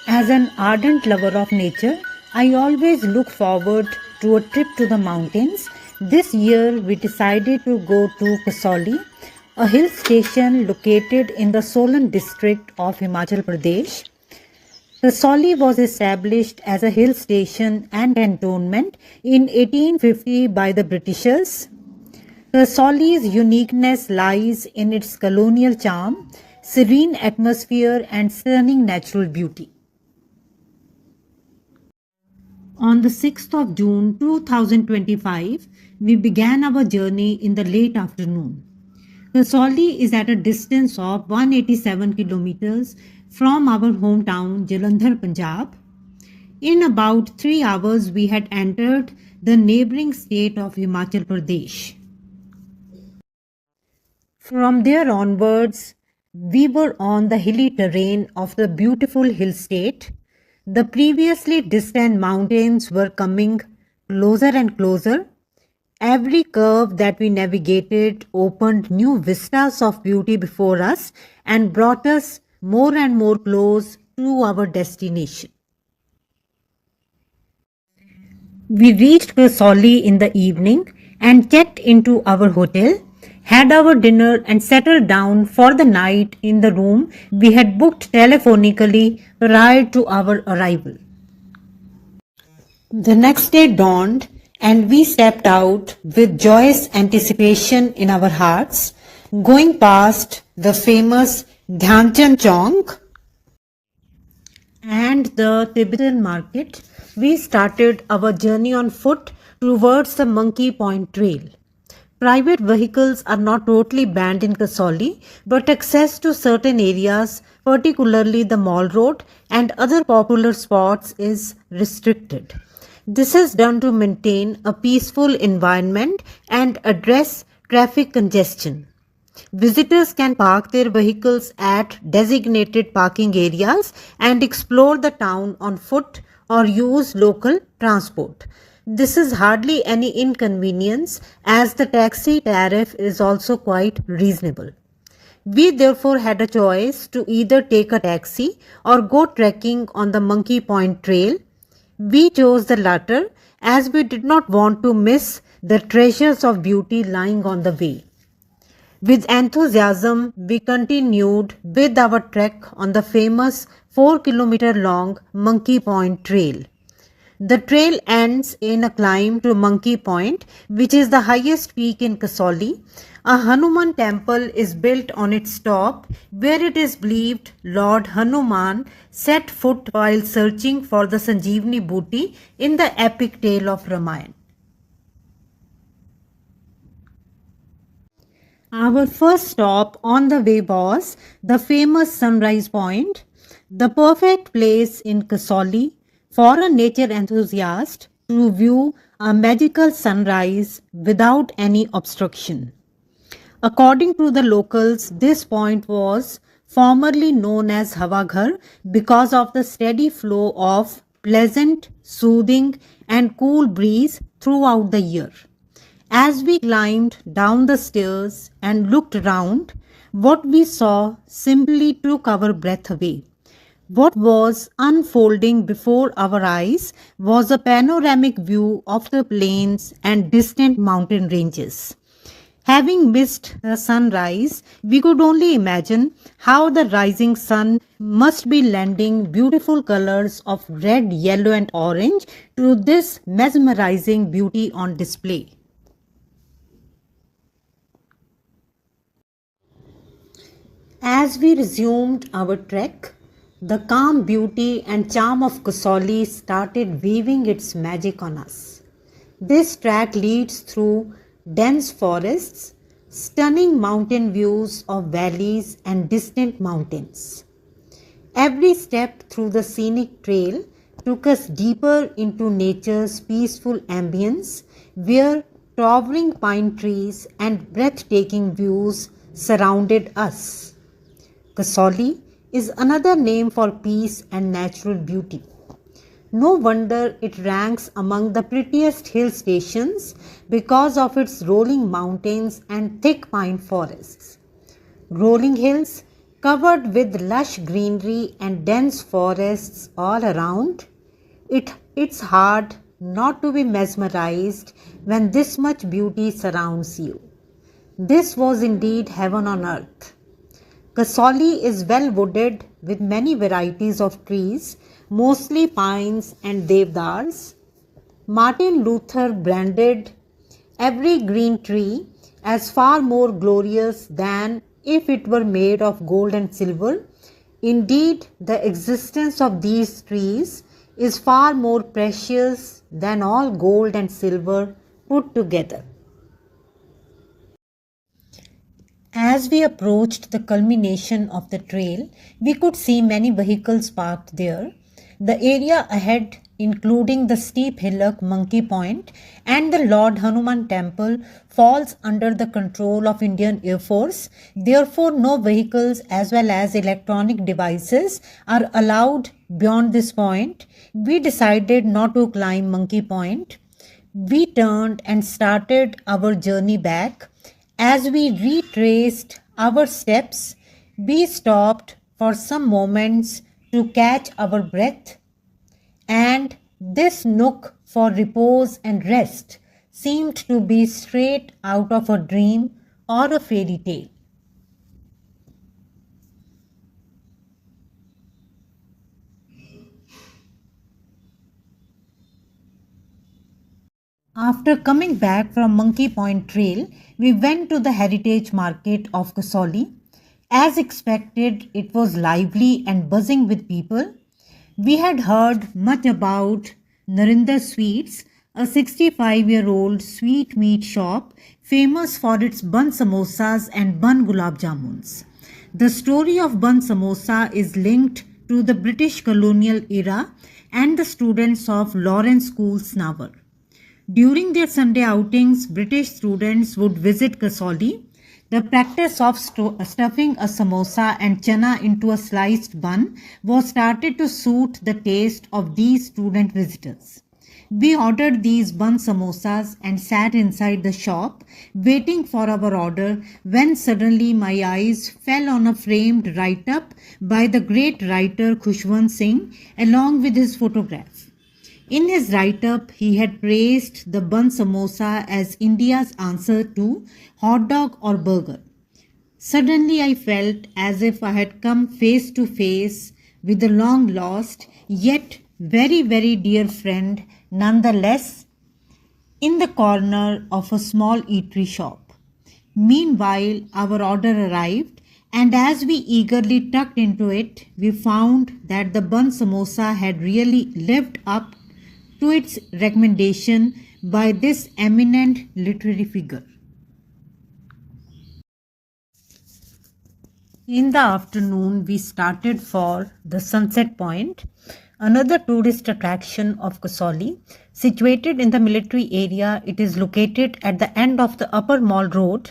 As an ardent lover of nature, I always look forward to a trip to the mountains. This year, we decided to go to Kasauli, a hill station located in the Solan district of Himachal Pradesh. Kasauli was established as a hill station and cantonment in 1850 by the Britishers. Kasauli's uniqueness lies in its colonial charm, serene atmosphere, and stunning natural beauty. On the 6th of June 2025, we began our journey in the late afternoon. Kasauli is at a distance of 187 kilometers from our hometown Jalandhar, Punjab. In about 3 hours, we had entered the neighboring state of Himachal Pradesh. From there onwards, we were on the hilly terrain of the beautiful hill state. The previously distant mountains were coming closer and closer. Every curve that we navigated opened new vistas of beauty before us and brought us more and more close to our destination. We reached Kasauli in the evening and checked into our hotel, had our dinner and settled down for the night in the room we had booked telephonically prior to our arrival. The next day dawned and we stepped out with joyous anticipation in our hearts, going past the famous Dhyanchand Chowk and the Tibetan market. We started our journey on foot towards the Monkey Point Trail. Private vehicles are not totally banned in Kasauli, but access to certain areas, particularly the Mall Road and other popular spots, is restricted. This is done to maintain a peaceful environment and address traffic congestion. Visitors can park their vehicles at designated parking areas and explore the town on foot or use local transport. This is hardly any inconvenience as the taxi tariff is also quite reasonable. We therefore had a choice to either take a taxi or go trekking on the Monkey Point Trail. We chose the latter as we did not want to miss the treasures of beauty lying on the way. With enthusiasm, we continued with our trek on the famous 4-kilometer long Monkey Point Trail. The trail ends in a climb to Monkey Point, which is the highest peak in Kasauli. A Hanuman temple is built on its top, where it is believed Lord Hanuman set foot while searching for the Sanjeevani booty in the epic tale of Ramayana. Our first stop on the way was the famous Sunrise Point, the perfect place in Kasauli for a nature enthusiast to view a magical sunrise without any obstruction. According to the locals, this point was formerly known as Havaghar because of the steady flow of pleasant, soothing and cool breeze throughout the year. As we climbed down the stairs and looked around, what we saw simply took our breath away. What was unfolding before our eyes was a panoramic view of the plains and distant mountain ranges. Having missed the sunrise, we could only imagine how the rising sun must be lending beautiful colors of red, yellow and orange to this mesmerizing beauty on display. As we resumed our trek, the calm beauty and charm of Kasauli started weaving its magic on us. This track leads through dense forests, stunning mountain views of valleys and distant mountains. Every step through the scenic trail took us deeper into nature's peaceful ambience, where towering pine trees and breathtaking views surrounded us. Kasauli is another name for peace and natural beauty. No wonder it ranks among the prettiest hill stations because of its rolling mountains and thick pine forests. Rolling hills, Covered with lush greenery and dense forests all around, it's hard not to be mesmerized when this much beauty surrounds you. This was indeed heaven on earth. Kasauli is well wooded with many varieties of trees, mostly pines and devdars. Martin Luther branded every green tree as far more glorious than if it were made of gold and silver. Indeed, the existence of these trees is far more precious than all gold and silver put together. As we approached the culmination of the trail, we could see many vehicles parked there. The area ahead, including the steep hillock Monkey Point and the Lord Hanuman Temple, falls under the control of Indian Air Force. Therefore, no vehicles as well as electronic devices are allowed beyond this point. We decided not to climb Monkey Point. We turned and started our journey back. As we retraced our steps, we stopped for some moments to catch our breath, and this nook for repose and rest seemed to be straight out of a dream or a fairy tale. After coming back from Monkey Point Trail, we went to the heritage market of Kasauli. As expected, it was lively and buzzing with people. We had heard much about Narinder Sweets, a 65-year-old sweet meat shop famous for its bun samosas and bun gulab jamuns. The story of bun samosa is linked to the British colonial era and the students of Lawrence School, Snaver. During their Sunday outings, British students would visit Kasauli. The practice of stuffing a samosa and chana into a sliced bun was started to suit the taste of these student visitors. We ordered these bun samosas and sat inside the shop waiting for our order when suddenly my eyes fell on a framed write-up by the great writer Khushwant Singh along with his photograph. In his write-up, he had praised the bun samosa as India's answer to hot dog or burger. Suddenly, I felt as if I had come face to face with a long lost yet very, very dear friend, nonetheless, in the corner of a small eatery shop. Meanwhile, our order arrived, and as we eagerly tucked into it, we found that the bun samosa had really lived up to its recommendation by this eminent literary figure. In the afternoon, we started for the Sunset Point, another tourist attraction of Kasauli. Situated in the military area, it is located at the end of the Upper Mall Road.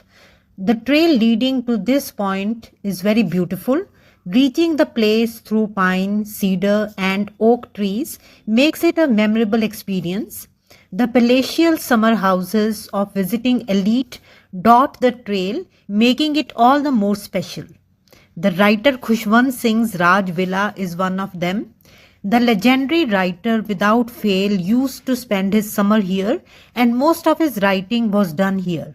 The trail leading to this point is very beautiful. Reaching the place through pine, cedar and oak trees makes it a memorable experience. The palatial summer houses of visiting elite dot the trail, making it all the more special. The writer Khushwant Singh's Raj Villa is one of them. The legendary writer without fail used to spend his summer here, and most of his writing was done here.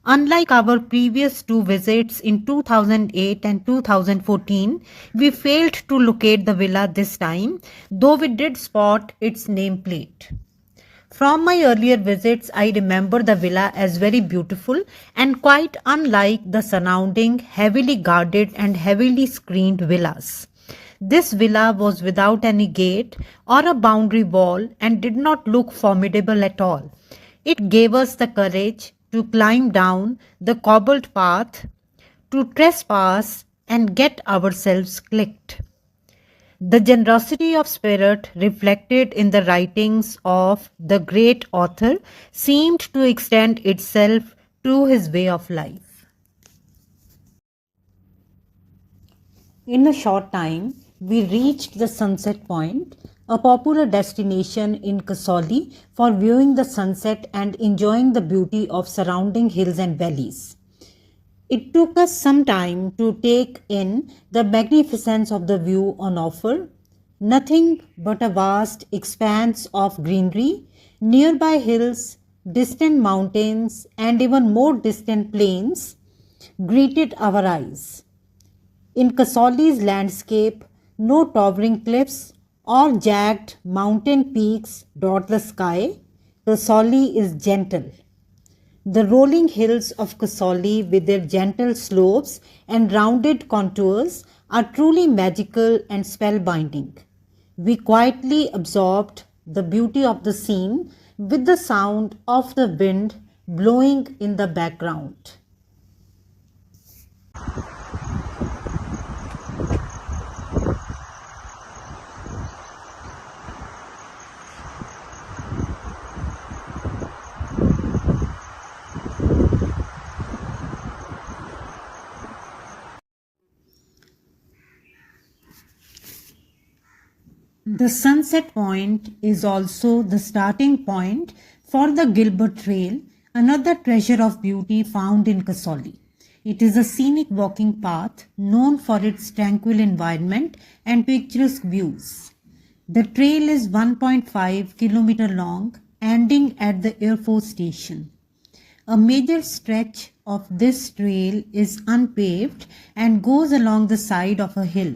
Unlike our previous two visits in 2008 and 2014, we failed to locate the villa this time, though we did spot its nameplate. From my earlier visits, I remember the villa as very beautiful and quite unlike the surrounding heavily guarded and heavily screened villas. This villa was without any gate or a boundary wall and did not look formidable at all. It gave us the courage to climb down the cobbled path, to trespass and get ourselves clicked. The generosity of spirit reflected in the writings of the great author seemed to extend itself to his way of life. In a short time, we reached the Sunset Point, a popular destination in Kasauli for viewing the sunset and enjoying the beauty of surrounding hills and valleys. It took us some time to take in the magnificence of the view on offer. Nothing but a vast expanse of greenery, nearby hills, distant mountains, and even more distant plains greeted our eyes. In Kasauli's landscape, no towering cliffs or jagged mountain peaks dot the sky. Kasauli is gentle. The rolling hills of Kasauli, with their gentle slopes and rounded contours, are truly magical and spellbinding. We quietly absorbed the beauty of the scene with the sound of the wind blowing in the background. The sunset point is also the starting point for the Gilbert Trail, another treasure of beauty found in Kasauli. It is a scenic walking path known for its tranquil environment and picturesque views. The trail is 1.5 km long, ending at the Air Force Station. A major stretch of this trail is unpaved and goes along the side of a hill.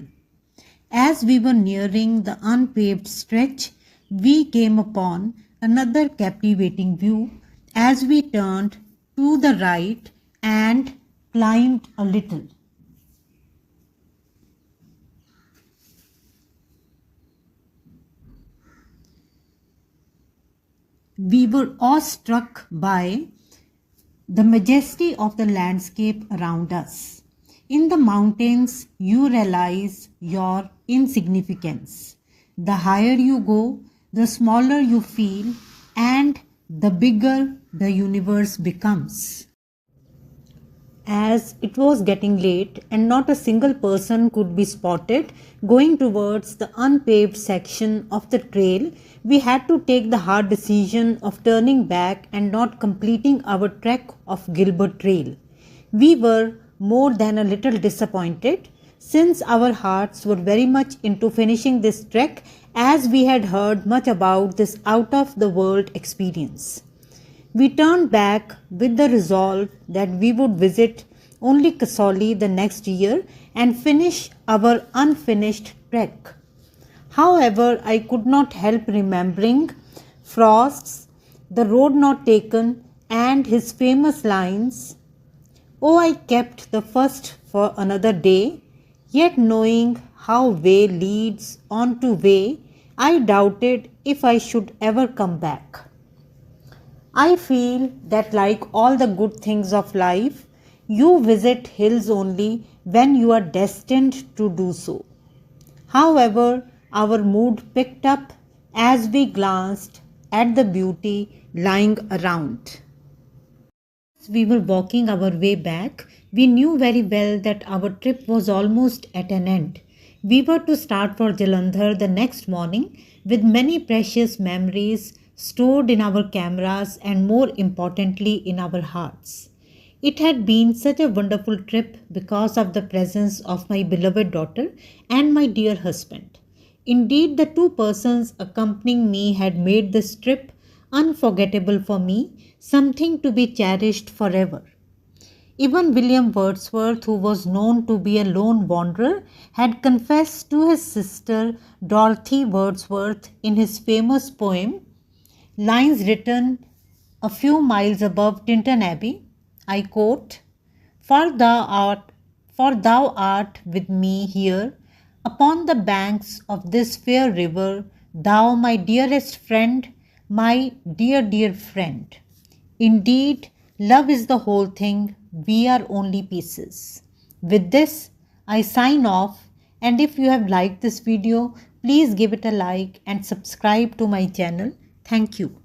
As we were nearing the unpaved stretch, we came upon another captivating view as we turned to the right and climbed a little. We were awestruck by the majesty of the landscape around us. In the mountains, you realize your insignificance. The higher you go, the smaller you feel, and the bigger the universe becomes. As it was getting late and not a single person could be spotted going towards the unpaved section of the trail, we had to take the hard decision of turning back and not completing our trek of Gilbert Trail. We were more than a little disappointed since our hearts were very much into finishing this trek as we had heard much about this out of the world experience. We turned back with the resolve that we would visit only Kasauli the next year and finish our unfinished trek. However, I could not help remembering Frost's The Road Not Taken and his famous lines, "Oh, I kept the first for another day, yet knowing how way leads on to way, I doubted if I should ever come back." I feel that, like all the good things of life, you visit hills only when you are destined to do so. However, our mood picked up as we glanced at the beauty lying around. As we were walking our way back, we knew very well that our trip was almost at an end. We were to start for Jalandhar the next morning with many precious memories stored in our cameras and, more importantly, in our hearts. It had been such a wonderful trip because of the presence of my beloved daughter and my dear husband. Indeed, the two persons accompanying me had made this trip unforgettable for me, something to be cherished forever. Even William Wordsworth, who was known to be a lone wanderer, had confessed to his sister Dorothy Wordsworth in his famous poem, lines written a few miles above Tinton Abbey. I quote, For thou art with me here upon the banks of this fair river, thou my dearest friend, my dear, dear friend. Indeed, love is the whole thing, we are only pieces." With this, I sign off, and if you have liked this video, please give it a like and subscribe to my channel. Thank you.